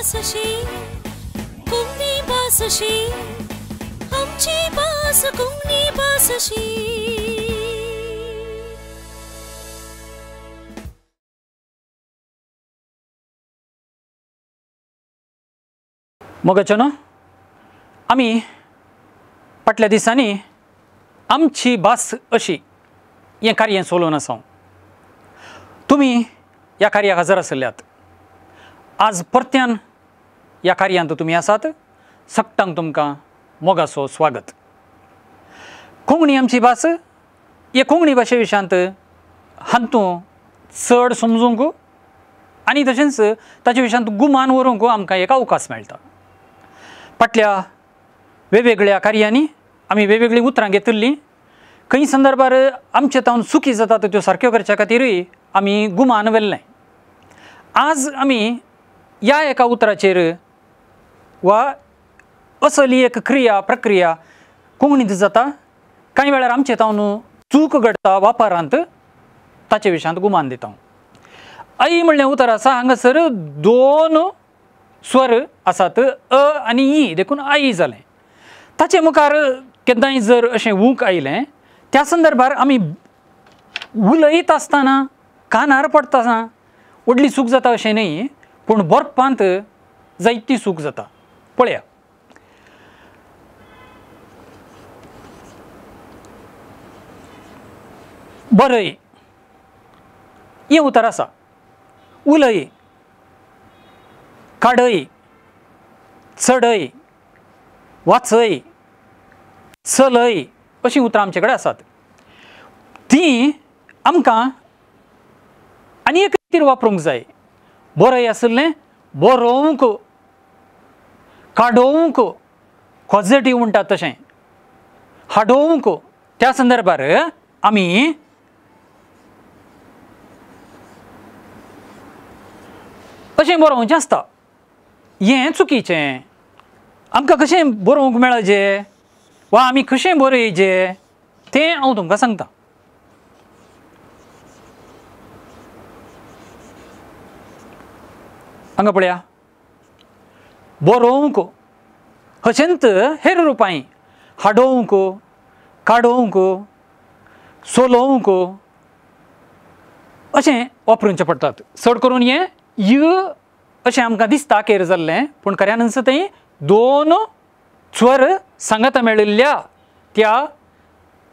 बासशी कोंकणी बासशी आमची बास कोंकणी बासशी. मोगाचेनो आमी फाटल्या दिसांनी आमची भास अशी हें कार्य चलोवन आसा. तुमी ह्या कार्याक हजर आसल्यात. आज परत्यान ह्या कार्यांत तुमी आसात. सक्तांक तुमकां मोगाचो स्वागत. कोंकणी आमची भास हे कोंकणी भाशे विशयांत हातूंत चड समजूंक आनी तशेंच ताचे विशयांत गुमान व्हरूंक आमकां एक अवकाश मेळटा. फाटल्या वेगवेगळ्या कार्यांनी आमी वेगवेगळीं उतरां घेतिल्लीं. खंय संदर्भार आमचे तावन चुकी जातात त्यो सारक्यो करच्या खातीरूय आमी गुमान व्हेल्लें. आज आमी ह्या एका उतराचेर वा असली एक क्रिया प्रक्रिया कोंकणींत जाता. कांय वेळार आमचे तावन चूक घडटा वापरांत ताचे विशयांत गुमान दिता. आई म्हणलें उतर आसा. हांगासर दोन स्वर आसात. अ आनी ई देखून आई जालें. ताचे मुखार केन्नाय जर अशें वूक आयलें त्या संदर्भार आमी उलयत आसतना कानार पडटा व्हडली चूक जाता अशें न्ही, पूण बरपांत जायती चूक जाता. पळया, बरय हें उतर आसा. उलय, काडय, चडय, वाचय, चलय अशीं उतरां आमचे कडेन आसात. तीं आमकां आनी एक रितीर वापरूंक जाय. बरय आसलें बरोवंक, काडोवंक पॉझिटिव्ह म्हणटात तशें, हाडोवंक त्या संदर्भार आमी अशें बरोवचें आसता. हें चुकीचें. आमकां कशें बरोवंक मेळचें वा आमी कशें बरयचें तें हांव तुमकां सांगतां. हांगा पळया, बरोवंक अशेंत हेर रुपांय हाडोवंक, काडोवंक, चलोवंक अशें वापरूंचें पडटात. चड करून हें य अशें आमकां दिसता केर जाल्लें, पूण खऱ्यान थंय दोन स्वर सांगता मेळिल्ल्या त्या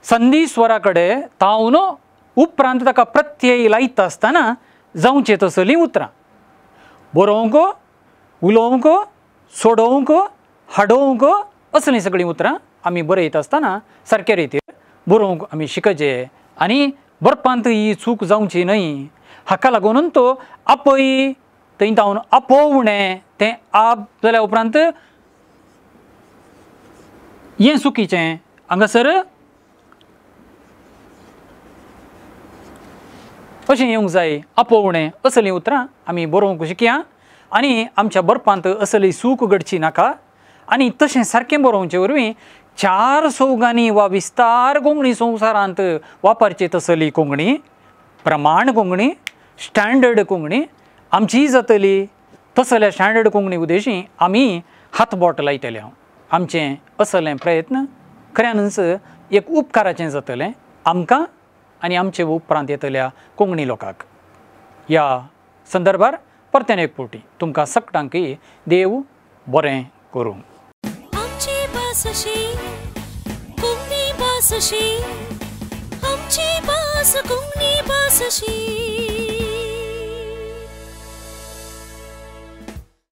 संधी स्वरा कडेन तावन उपरांत ताका प्रत्यय लायता आसतना जावचें तसलीं उतरां. बरोवंक, उलोवंक, सोडोवंक, हाडोवंक असलीं सगळीं उतरां आमी बरयता आसतना सारके रितीर बरोवंक आमी शिकचें आनी बरपांत ही चूक जावची न्हय. हाका लागून तो आपय थंय तावन आपोवणें तें आप जाल्या उपरांत हें चुकीचें. हांगासर अशें येवंक जाय. आपोवणें असलीं उतरां आमी बरोवंक शिकया आनी आमच्या बरपांत असली चूक घडची नाका. आनी तशें सारकें बरोवचे वरवीं चार चौगांनी वा विस्तार कोंकणी संवसारांत वापरची तसली कोंकणी, प्रमाण कोंकणी, स्टँडर्ड कोंकणी आमची जातली. तसल्या स्टँडर्ड कोंकणी उद्देशी आमी हातबोट लायतले. आमचें असलें प्रयत्न खऱ्यानच एक उपकाराचें जातलें आमकां आनी आमचे उपरांत येतल्या कोंकणी लोकांक. ह्या संदर्भार परत्यान एक फावटी तुमकां सगळ्यांकय देव बरें करूं. आमची बासशी कोंकणी बासशी आमची बास कोंकणी बासशी.